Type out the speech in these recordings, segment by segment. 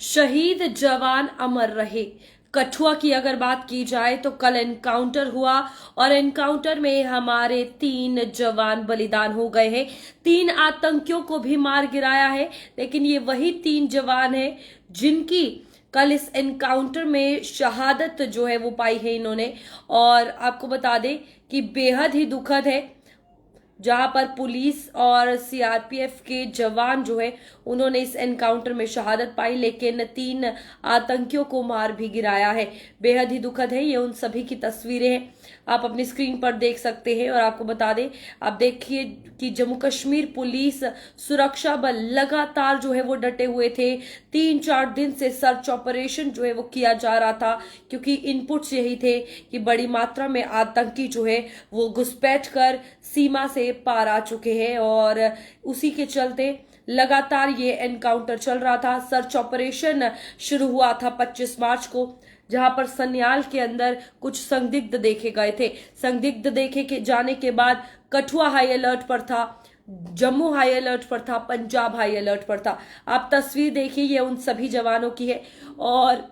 शहीद जवान अमर रहे। कठुआ की अगर बात की जाए तो कल एनकाउंटर हुआ और एनकाउंटर में हमारे 3 जवान बलिदान हो गए हैं। 3 आतंकियों को भी मार गिराया है, लेकिन ये वही 3 जवान हैं जिनकी कल इस एनकाउंटर में शहादत जो है वो पाई है इन्होंने। और आपको बता दें कि बेहद ही दुखद है, जहां पर पुलिस और सीआरपीएफ के जवान जो है उन्होंने इस एनकाउंटर में शहादत पाई, लेकिन 3 आतंकियों को मार भी गिराया है। बेहद ही दुखद है। ये उन सभी की तस्वीरें हैं, आप अपनी स्क्रीन पर देख सकते हैं। और आपको बता दें, आप देखिए कि जम्मू कश्मीर पुलिस सुरक्षा बल लगातार जो है वो डटे हुए थे। 3-4 दिन से सर्च ऑपरेशन जो है वो किया जा रहा था, क्योंकि इनपुट्स यही थे कि बड़ी मात्रा में आतंकी जो है वो घुसपैठ कर सीमा से पार आ चुके हैं। और उसी के चलते लगातार ये एनकाउंटर चल रहा था। सर्च ऑपरेशन शुरू हुआ था 25 मार्च को, जहां पर सन्याल के अंदर कुछ संदिग्ध देखे गए थे। संदिग्ध देखे के जाने के बाद कठुआ हाई अलर्ट पर था, जम्मू हाई अलर्ट पर था, पंजाब हाई अलर्ट पर था। आप तस्वीर देखिए, ये उन सभी जवानों की है। और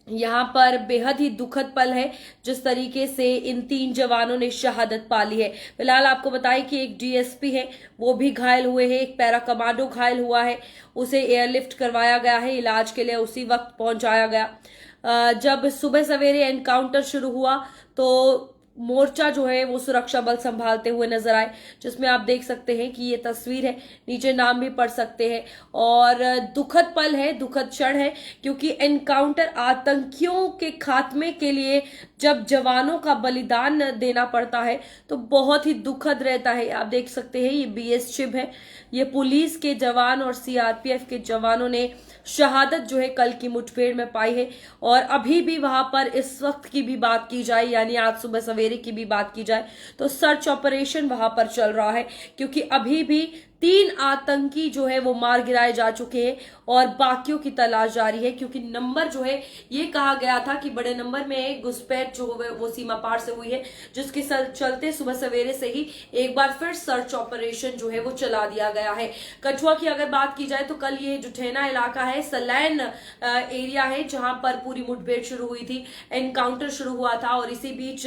यहाँ पर बेहद ही दुखद पल है जिस तरीके से इन 3 जवानों ने शहादत पा ली है। फिलहाल आपको बताएं कि एक डीएसपी है वो भी घायल हुए हैं, एक पैरा कमांडो घायल हुआ है, उसे एयरलिफ्ट करवाया गया है, इलाज के लिए उसी वक्त पहुंचाया गया। जब सुबह सवेरे एनकाउंटर शुरू हुआ तो मोर्चा जो है वो सुरक्षा बल संभालते हुए नजर आए, जिसमें आप देख सकते हैं कि ये तस्वीर है, नीचे नाम भी पढ़ सकते हैं। और दुखद पल है, दुखद क्षण है, क्योंकि एनकाउंटर आतंकियों के खात्मे के लिए जब जवानों का बलिदान देना पड़ता है तो बहुत ही दुखद रहता है। आप देख सकते हैं ये बीएस शिव है, ये पुलिस के जवान और सीआरपीएफ के जवानों ने शहादत जो है कल की मुठभेड़ में पाई है। और अभी भी वहां पर इस वक्त की भी बात की जाए, यानी आज सुबह सवेरे की भी बात की जाए, तो सर्च ऑपरेशन वहां पर चल रहा है, क्योंकि अभी भी 3 आतंकी जो है वो मार गिराए जा चुके हैं और बाकियों की तलाश जारी है। क्योंकि नंबर जो है, ये कहा गया था कि बड़े नंबर में घुसपैठ जो है वो सीमा पार से हुई है, जिसके चलते सुबह सवेरे से ही एक बार फिर सर्च ऑपरेशन जो है वो चला दिया गया है। कठुआ की अगर बात की जाए तो कल ये जुठैना इलाका है, सलैन एरिया है, जहां पर पूरी मुठभेड़ शुरू हुई थी, एनकाउंटर शुरू हुआ था। और इसी बीच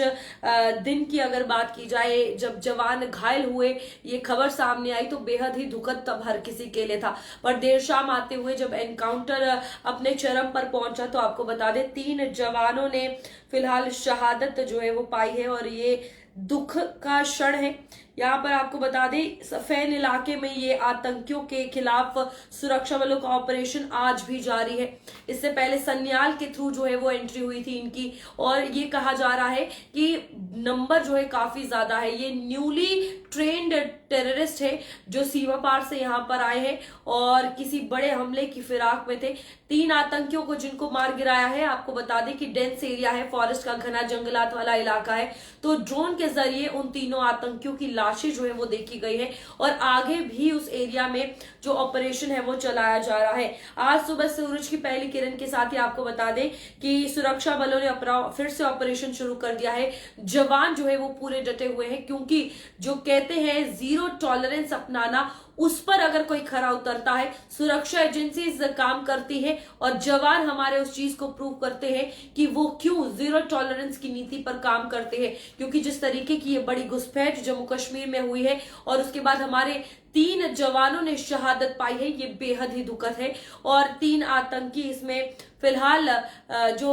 दिन की अगर बात की जाए, जब जवान घायल हुए, ये खबर सामने आई तो बेहद ही दुखद तब हर किसी के लिए था। पर देर शाम आते हुए जब एनकाउंटर अपने चरम पर पहुंचा तो आपको बता दें 3 जवानों ने फिलहाल शहादत जो है वो पाई है। और ये दुख का क्षण है। यहाँ पर आपको बता दें, सफेन इलाके में ये आतंकियों के खिलाफ सुरक्षा बलों का ऑपरेशन आज भी जारी है। इससे पहले सन्याल के थ्रू जो है वो एंट्री हुई थी इनकी। और ये कहा जा रहा है कि नंबर जो है काफी ज्यादा है, ये न्यूली ट्रेन्ड टेररिस्ट है जो सीमा पार से यहाँ पर आए हैं और किसी बड़े हमले की फिराक में थे। 3 आतंकियों को जिनको मार गिराया है, आपको बता दें कि डेंस एरिया है, फॉरेस्ट का घना जंगलात वाला इलाका है, तो ड्रोन के जरिए उन तीनों आतंकियों की लाशें जो है वो देखी गई है। और आगे भी उस एरिया में जो ऑपरेशन है वो चलाया जा रहा है। आज सुबह सूरज की पहली किरण के साथ ही आपको बता दें कि सुरक्षा बलों ने फिर से ऑपरेशन शुरू कर दिया है। जवान जो है वो पूरे डटे हुए हैं, क्योंकि जो कहते हैं जीरो टॉलरेंस अपनाना, उस पर अगर कोई खरा उतरता है, सुरक्षा एजेंसीज काम करती है और जवान हमारे उस चीज को प्रूव करते हैं कि वो क्यों जीरो टॉलरेंस की नीति पर काम करते हैं। क्योंकि जिस तरीके की ये बड़ी घुसपैठ जम्मू कश्मीर में हुई है और उसके बाद हमारे 3 जवानों ने शहादत पाई है, ये बेहद ही दुखद है। और 3 आतंकी इसमें फिलहाल जो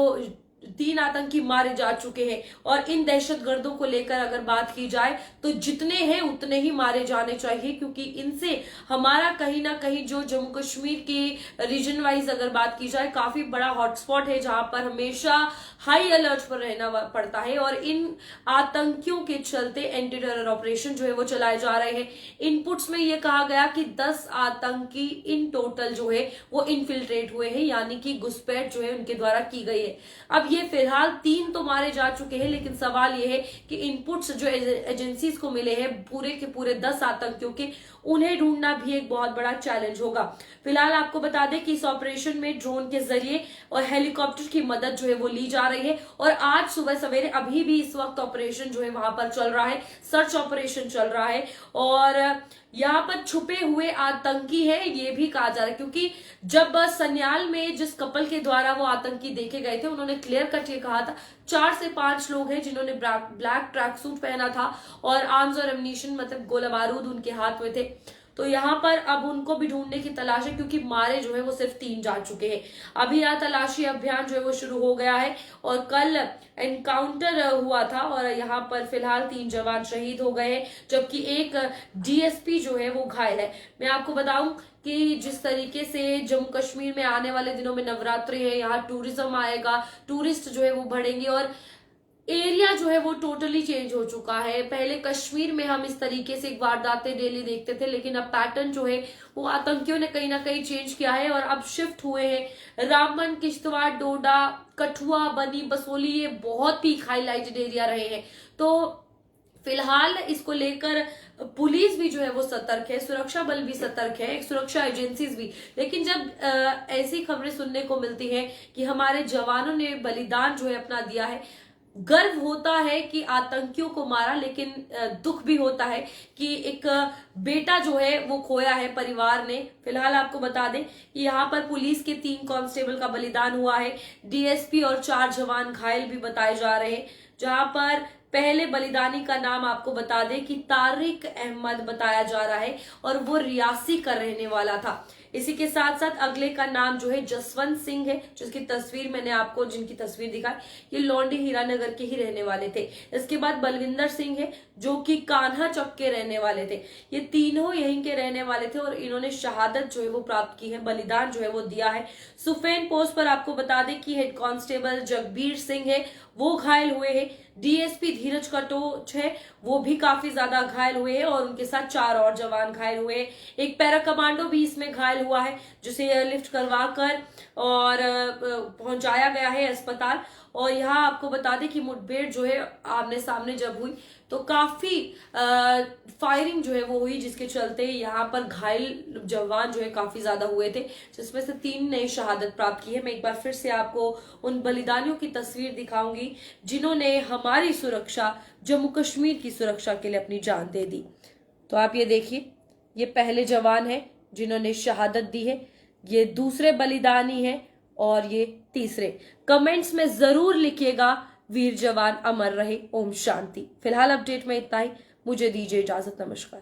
3 आतंकी मारे जा चुके हैं। और इन दहशतगर्दों को लेकर अगर बात की जाए तो जितने हैं उतने ही मारे जाने चाहिए, क्योंकि इनसे हमारा कहीं ना कहीं जो जम्मू कश्मीर के रीजन वाइज अगर बात की जाए काफी बड़ा हॉटस्पॉट है, जहां पर हमेशा हाई अलर्ट पर रहना पड़ता है। और इन आतंकियों के चलते एंटी टेरर ऑपरेशन जो है वो चलाए जा रहे हैं। इनपुट्स में ये कहा गया कि 10 आतंकी इन टोटल जो है वो इनफिल्ट्रेट हुए हैं, यानी कि घुसपैठ जो है उनके द्वारा की गई है। अब ये फिलहाल 3 तो मारे जा चुके हैं, लेकिन सवाल ये है कि इनपुट्स जो एजेंसीज को मिले हैं पूरे के पूरे 10 आतंकियों के, उन्हें ढूंढना भी एक बहुत बड़ा चैलेंज होगा। फिलहाल आपको बता दें कि इस ऑपरेशन में ड्रोन के जरिए और हेलीकॉप्टर की मदद जो है वो ली जा रही है, और आज सुबह सवेरे अभी भी इस वक्त ऑपरेशन जो है वहां पर चल रहा है, सर्च ऑपरेशन चल रहा है। और यहाँ पर छुपे हुए आतंकी है ये भी कहा जा रहा है, क्योंकि जब सन्याल में जिस कपल के द्वारा वो आतंकी देखे गए थे उन्होंने क्लियर कट ये कहा था 4 से 5 लोग हैं जिन्होंने ब्लैक ट्रैक सूट पहना था और आर्म्स और एम्यूनिशन मतलब गोला बारूद उनके हाथ में थे। तो यहाँ पर अब उनको भी ढूंढने की तलाश है, क्योंकि मारे जो है वो सिर्फ 3 जा चुके हैं। अभी यह तलाशी अभियान जो है वो शुरू हो गया है और कल एनकाउंटर हुआ था और यहाँ पर फिलहाल 3 जवान शहीद हो गए हैं, जबकि एक डीएसपी जो है वो घायल है। मैं आपको बताऊं कि जिस तरीके से जम्मू कश्मीर में आने वाले दिनों में नवरात्रि है, यहाँ टूरिज्म आएगा, टूरिस्ट जो है वो बढ़ेंगे और एरिया जो है वो टोटली चेंज हो चुका है। पहले कश्मीर में हम इस तरीके से वारदातें डेली देखते थे, लेकिन अब पैटर्न जो है वो आतंकियों ने कहीं ना कहीं चेंज किया है और अब शिफ्ट हुए हैं। रामबन, किश्तवाड़, डोडा, कठुआ, बनी, बसोली, ये बहुत पीक हाईलाइटेड एरिया रहे हैं। तो फिलहाल इसको लेकर पुलिस भी जो है वो सतर्क है, सुरक्षा बल भी सतर्क है, सुरक्षा एजेंसीज भी। लेकिन जब ऐसी खबरें सुनने को मिलती है कि हमारे जवानों ने बलिदान जो है अपना दिया है, गर्व होता है कि आतंकियों को मारा, लेकिन दुख भी होता है कि एक बेटा जो है वो खोया है परिवार ने। फिलहाल आपको बता दें कि यहाँ पर पुलिस के 3 कांस्टेबल का बलिदान हुआ है, डीएसपी और 4 जवान घायल भी बताए जा रहे हैं। जहां पर पहले बलिदानी का नाम आपको बता दें कि तारिक अहमद बताया जा रहा है और वो रियासी का रहने वाला था। इसी के साथ साथ अगले का नाम जो है जसवंत सिंह है, जिसकी तस्वीर मैंने आपको जिनकी तस्वीर दिखाई, ये लौंडी हीरानगर के ही रहने वाले थे। इसके बाद बलविंदर सिंह है जो कि कान्हा चौक के रहने वाले थे। ये तीनों यहीं के रहने वाले थे और इन्होंने शहादत जो है वो प्राप्त की है, बलिदान जो है वो दिया है। सुफेन पोस्ट पर आपको बता दें कि हेड कांस्टेबल जगबीर सिंह है वो घायल हुए हैं, डीएसपी धीरज कटोच है वो भी काफी ज्यादा घायल हुए हैं और उनके साथ 4 और जवान घायल हुए हैं। एक पैरा कमांडो भी इसमें घायल हुआ है जिसे एयरलिफ्ट करवाकर और पहुंचाया गया है अस्पताल। और यहाँ आपको बता दें कि मुठभेड़ जो है आमने सामने जब हुई तो काफी फायरिंग जो है वो हुई, जिसके चलते यहाँ पर घायल जवान जो है काफी ज्यादा हुए थे, जिसमें से 3 ने शहादत प्राप्त की है। मैं एक बार फिर से आपको उन बलिदानियों की तस्वीर दिखाऊंगी जिन्होंने हमारी सुरक्षा, जम्मू कश्मीर की सुरक्षा के लिए अपनी जान दे दी। तो आप ये देखिए, ये पहले जवान है जिन्होंने शहादत दी है, ये दूसरे बलिदानी है और ये तीसरे। कमेंट्स में जरूर लिखिएगा वीर जवान अमर रहे, ओम शांति। फिलहाल अपडेट में इतना ही, मुझे दीजिए इजाजत, नमस्कार।